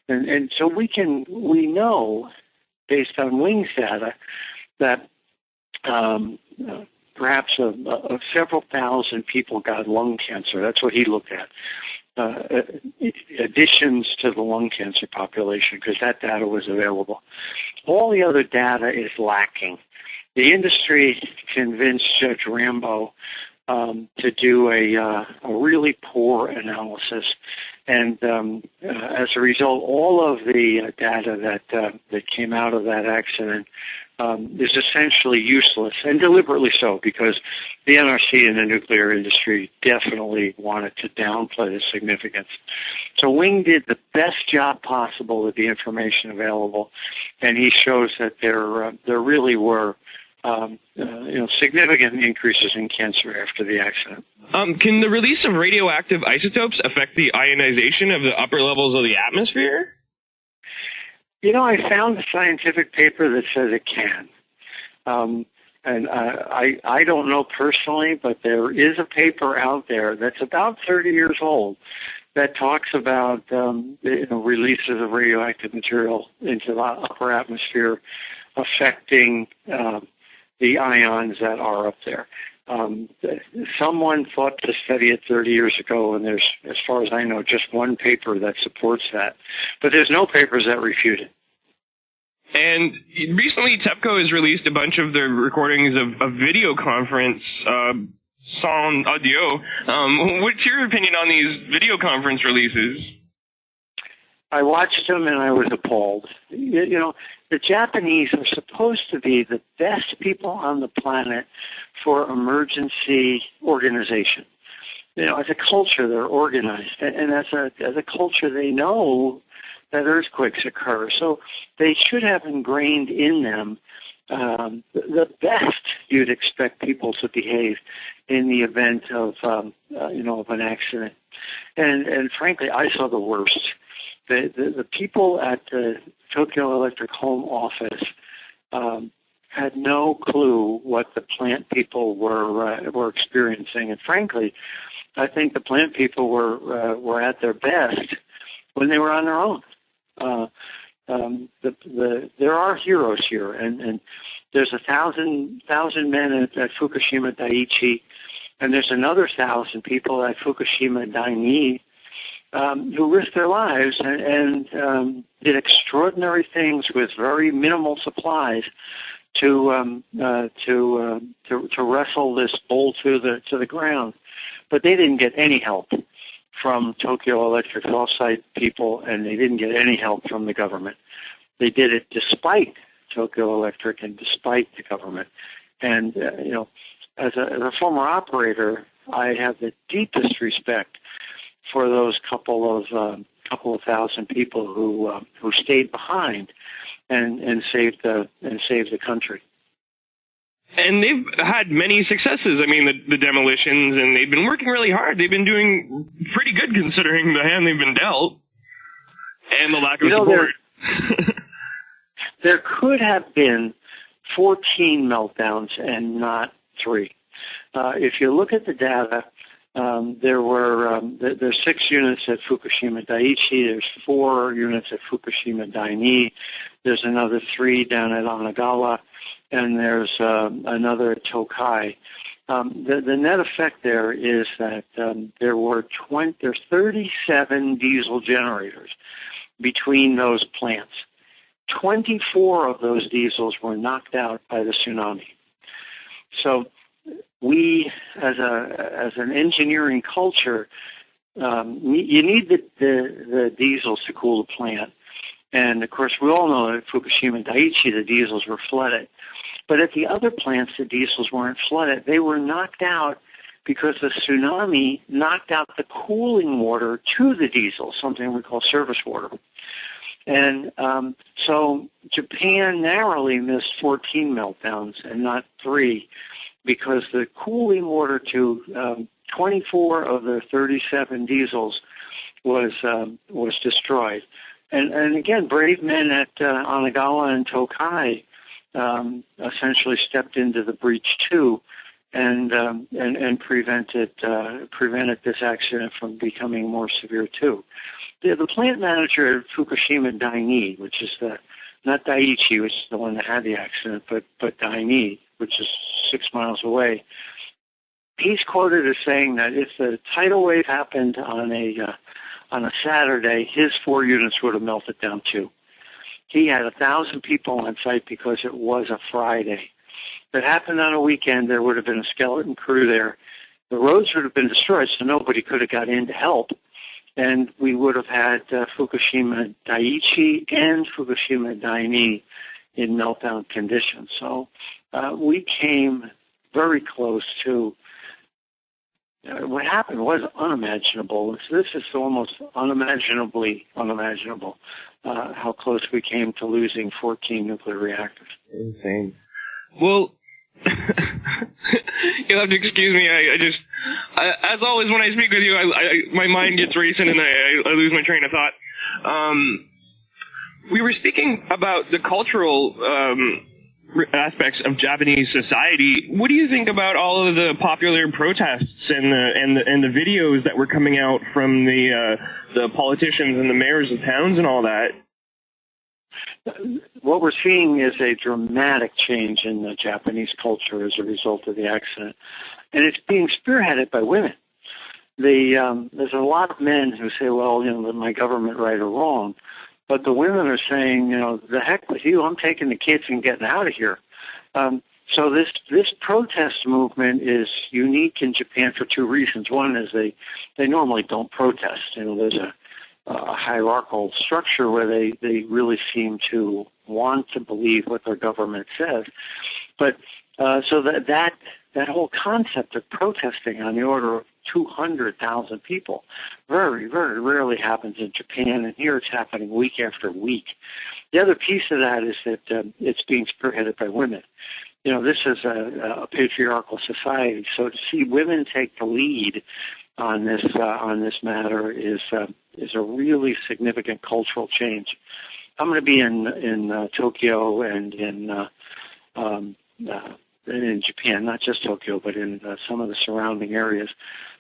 And so we know, based on Wing's data, that perhaps several thousand people got lung cancer. That's what he looked at. Additions to the lung cancer population, because that data was available. All the other data is lacking. The industry convinced Judge Rambo to do a really poor analysis, and as a result, all of the data that came out of that accident is essentially useless, and deliberately so, because the NRC and the nuclear industry definitely wanted to downplay the significance. So Wing did the best job possible with the information available, and he shows that there really were significant increases in cancer after the accident. Can the release of radioactive isotopes affect the ionization of the upper levels of the atmosphere? I found a scientific paper that says it can. And I don't know personally, but there is a paper out there that's about 30 years old that talks about releases of radioactive material into the upper atmosphere affecting the ions that are up there. Someone thought to study it 30 years ago, and there's, as far as I know, just one paper that supports that. But there's no papers that refute it. And recently, TEPCO has released a bunch of their recordings of video conference, Sound Audio. What's your opinion on these video conference releases? I watched them and I was appalled. The Japanese are supposed to be the best people on the planet for emergency organization. As a culture, they're organized, and as a culture, they know that earthquakes occur. So they should have ingrained in them the best you'd expect people to behave in the event of of an accident. And frankly, I saw the worst. The people at the Tokyo Electric home office had no clue what the plant people were experiencing, and frankly, I think the plant people were at their best when they were on their own. There are heroes here, and there's 1,000 men at Fukushima Daiichi, and there's another 1,000 people at Fukushima Daini who risked their lives and did extraordinary things with very minimal supplies to wrestle this bowl to the ground. But they didn't get any help from Tokyo Electric off-site people, and they didn't get any help from the government. They did it despite Tokyo Electric and despite the government. And as a former operator, I have the deepest respect for those couple of thousand people who stayed behind and saved the country. And they've had many successes. I mean, the demolitions, and they've been working really hard. They've been doing pretty good considering the hand they've been dealt and the lack of support. There could have been 14 meltdowns and not 3. If you look at the data, there's 6 units at Fukushima Daiichi, there's 4 units at Fukushima Daini, there's another 3 down at Onagawa, and there's another at Tokai. The net effect there is that there's 37 diesel generators between those plants. 24 of those diesels were knocked out by the tsunami. So we, as an engineering culture, you need the diesels to cool the plant. And, of course, we all know that at Fukushima Daiichi, the diesels were flooded. But at the other plants, the diesels weren't flooded. They were knocked out because the tsunami knocked out the cooling water to the diesel, something we call surface water. And so Japan narrowly missed 14 meltdowns and not 3 because the cooling water to 24 of the 37 diesels was destroyed. And again, brave men at Onagawa and Tokai essentially stepped into the breach too, and prevented this accident from becoming more severe too. The plant manager at Fukushima Daini, which is not Daiichi, which is the one that had the accident, but Daini, which is 6 miles away, he's quoted as saying that if the tidal wave happened on a Saturday, his 4 units would have melted down too. He had 1,000 people on site because it was a Friday. If it happened on a weekend, there would have been a skeleton crew there. The roads would have been destroyed, so nobody could have got in to help. And we would have had Fukushima Daiichi and Fukushima Daini in meltdown conditions. So we came very close to what happened was unimaginable. This is almost unimaginably unimaginable how close we came to losing 14 nuclear reactors. Insane. Well, you'll have to excuse me. As always, when I speak with you, my mind gets racing and I lose my train of thought. We were speaking about the cultural aspects of Japanese society. What do you think about all of the popular protests and the videos that were coming out from the politicians and the mayors of towns and all that? What we're seeing is a dramatic change in the Japanese culture as a result of the accident, and it's being spearheaded by women. There's a lot of men who say, well, my government right or wrong, but the women are saying, the heck with you, I'm taking the kids and getting out of here. So this protest movement is unique in Japan for two reasons. One is they normally don't protest. There's a hierarchical structure where they really seem to want to believe what their government says. But so that whole concept of protesting on the order of 200,000 people very, very rarely happens in Japan, and here it's happening week after week. The other piece of that is that it's being spearheaded by women. This is a patriarchal society, so to see women take the lead on this matter is a really significant cultural change. I'm going to be in Tokyo and in Japan, not just Tokyo, but in some of the surrounding areas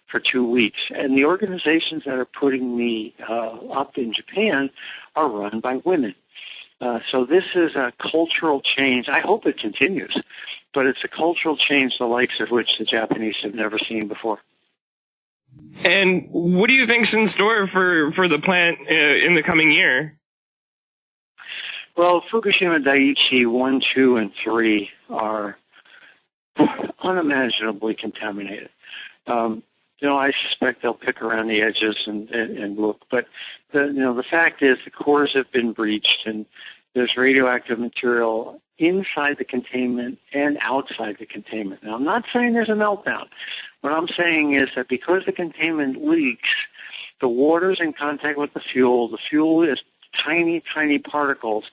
for 2 weeks. And the organizations that are putting me up in Japan are run by women. So this is a cultural change. I hope it continues, but it's a cultural change the likes of which the Japanese have never seen before. And what do you think's in store for the plant in the coming year? Well, Fukushima Daiichi 1, 2, and 3 are unimaginably contaminated. I suspect they'll pick around the edges and look, but the fact is the cores have been breached and there's radioactive material inside the containment and outside the containment. Now, I'm not saying there's a meltdown. What I'm saying is that because the containment leaks, the water's in contact with the fuel is tiny, tiny particles,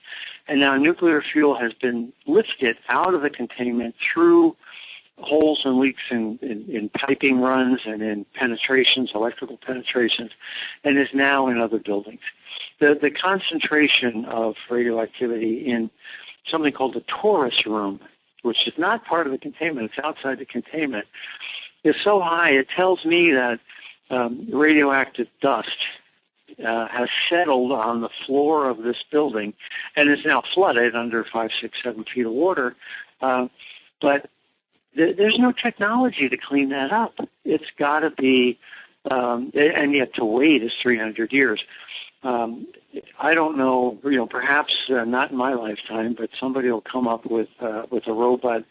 and now nuclear fuel has been lifted out of the containment through holes and leaks in piping runs and in penetrations, electrical penetrations, and is now in other buildings. The concentration of radioactivity in something called the torus room, which is not part of the containment, it's outside the containment, is so high it tells me that radioactive dust has settled on the floor of this building and is now flooded under 5, 6, 7 feet of water. But there's no technology to clean that up. It's got to be, and yet to wait is 300 years. I don't know, perhaps not in my lifetime, but somebody will come up with a robot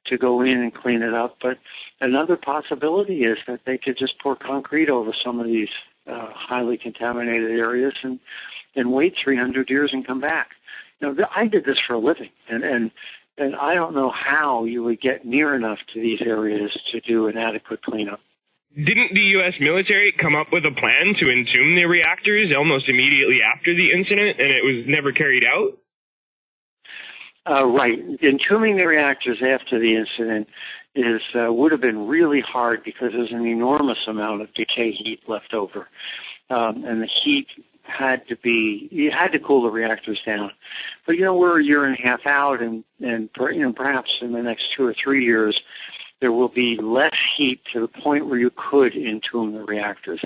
to go in and clean it up. But another possibility is that they could just pour concrete over some of these highly contaminated areas and wait 300 years and come back. I did this for a living, and I don't know how you would get near enough to these areas to do an adequate cleanup. Didn't the U.S. military come up with a plan to entomb the reactors almost immediately after the incident, and it was never carried out? Right. Entombing the reactors after the incident would have been really hard because there's an enormous amount of decay heat left over, and the heat you had to cool the reactors down. But we're a year and a half out, and perhaps in the next 2 or 3 years, there will be less heat to the point where you could entomb the reactors.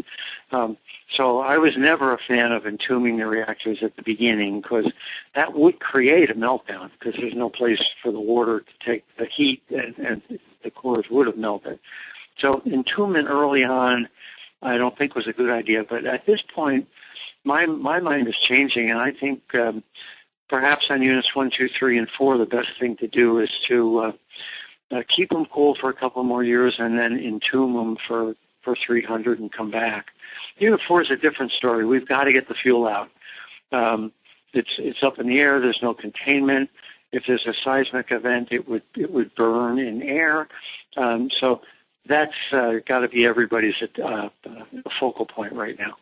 So I was never a fan of entombing the reactors at the beginning because that would create a meltdown because there's no place for the water to take the heat and the cores would have melted. So entombment early on I don't think was a good idea. But at this point, my mind is changing, and I think perhaps on units 1, 2, 3, and 4, the best thing to do is to keep them cool for a couple more years and then entomb them for 300 and come back. Unit 4 is a different story. We've got to get the fuel out. It's up in the air. There's no containment. If there's a seismic event, it would burn in air. So that's got to be everybody's focal point right now.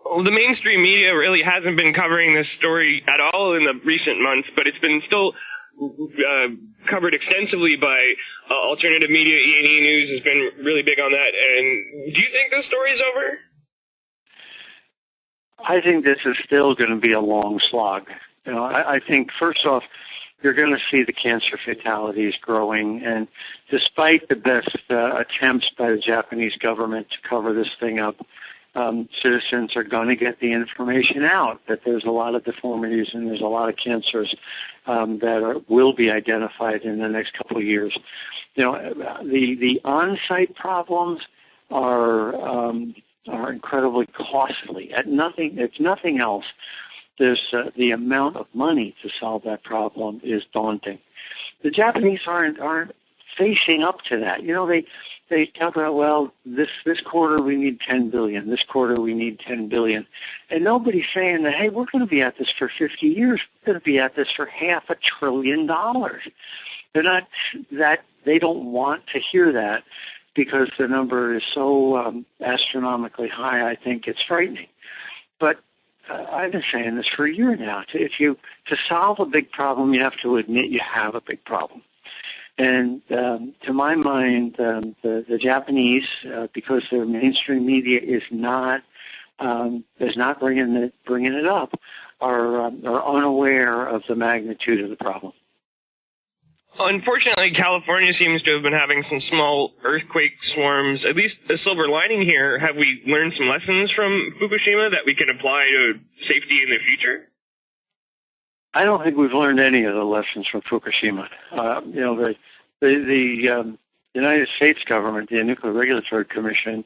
Well, the mainstream media really hasn't been covering this story at all in the recent months, but it's been still covered extensively by alternative media. E&E News has been really big on that. And do you think this story's over? I think this is still going to be a long slog. You know, I think, first off, you're going to see the cancer fatalities growing, and despite the best attempts by the Japanese government to cover this thing up, citizens are going to get the information out that there's a lot of deformities and there's a lot of cancers that will be identified in the next couple of years. You know, the on-site problems are incredibly costly. If nothing else, there's the amount of money to solve that problem is daunting. The Japanese aren't facing up to that. You know, they talk about, well, this quarter we need 10 billion, this quarter we need 10 billion, and nobody's saying that, hey, we're going to be at this for 50 years. We're going to be at this for $500 billion. They're not that. They don't want to hear that because the number is so astronomically high. I think it's frightening. But I've been saying this for a year now. To solve a big problem, you have to admit you have a big problem. And to my mind, the Japanese, because their mainstream media is not bringing it up, are unaware of the magnitude of the problem. Unfortunately, California seems to have been having some small earthquake swarms. At least the silver lining here, have we learned some lessons from Fukushima that we can apply to safety in the future? I don't think we've learned any of the lessons from Fukushima. You know, the United States government, the Nuclear Regulatory Commission,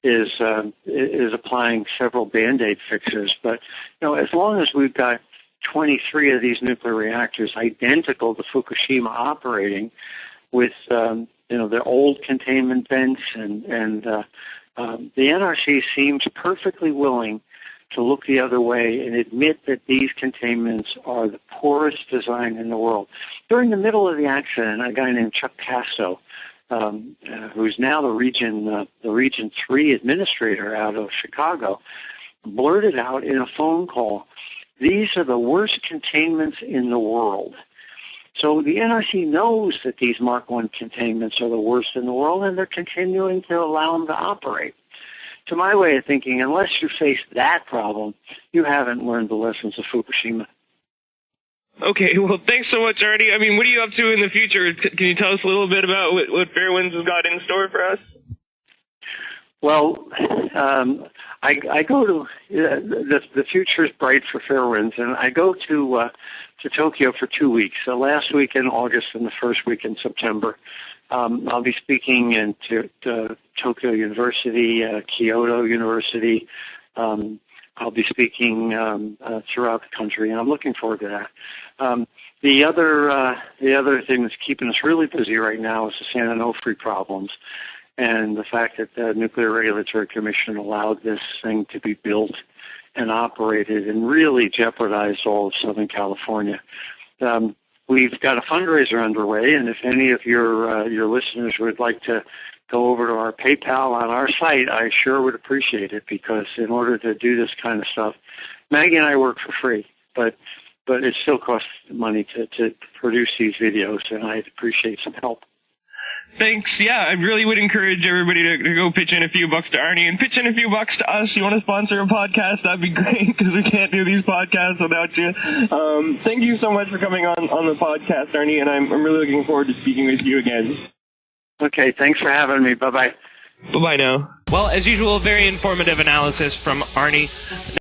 is applying several Band-Aid fixes. But you know, as long as we've got 23 of these nuclear reactors identical to Fukushima operating, with you know, the old containment vents, and the NRC seems perfectly willing to look the other way and admit that these containments are the poorest design in the world. During the middle of the accident, a guy named Chuck Casso, who's now the Region 3 administrator out of Chicago, blurted out in a phone call, "These are the worst containments in the world." So the NRC knows that these Mark I containments are the worst in the world, and they're continuing to allow them to operate. To my way of thinking, unless you face that problem, you haven't learned the lessons of Fukushima. Okay, well, thanks so much, Arnie. I mean, what are you up to in the future? Can you tell us a little bit about what Fairewinds has got in store for us? Well, I go to the future is bright for Fairewinds, and I go to Tokyo for 2 weeks. The last week in August and the first week in September. I'll be speaking in Tokyo University, Kyoto University. I'll be speaking throughout the country, and I'm looking forward to that. The other thing that's keeping us really busy right now is the San Onofre problems, and the fact that the Nuclear Regulatory Commission allowed this thing to be built and operated and really jeopardized all of Southern California. We've got a fundraiser underway, and if any of your listeners would like to go over to our PayPal on our site, I sure would appreciate it, because in order to do this kind of stuff, Maggie and I work for free, but it still costs money to produce these videos, and I'd appreciate some help. Thanks. Yeah, I really would encourage everybody to go pitch in a few bucks to Arnie and pitch in a few bucks to us. You want to sponsor a podcast? That'd be great, because we can't do these podcasts without you. Thank you so much for coming on the podcast, Arnie, and I'm really looking forward to speaking with you again. Okay, thanks for having me. Bye-bye. Bye-bye now. Well, as usual, very informative analysis from Arnie.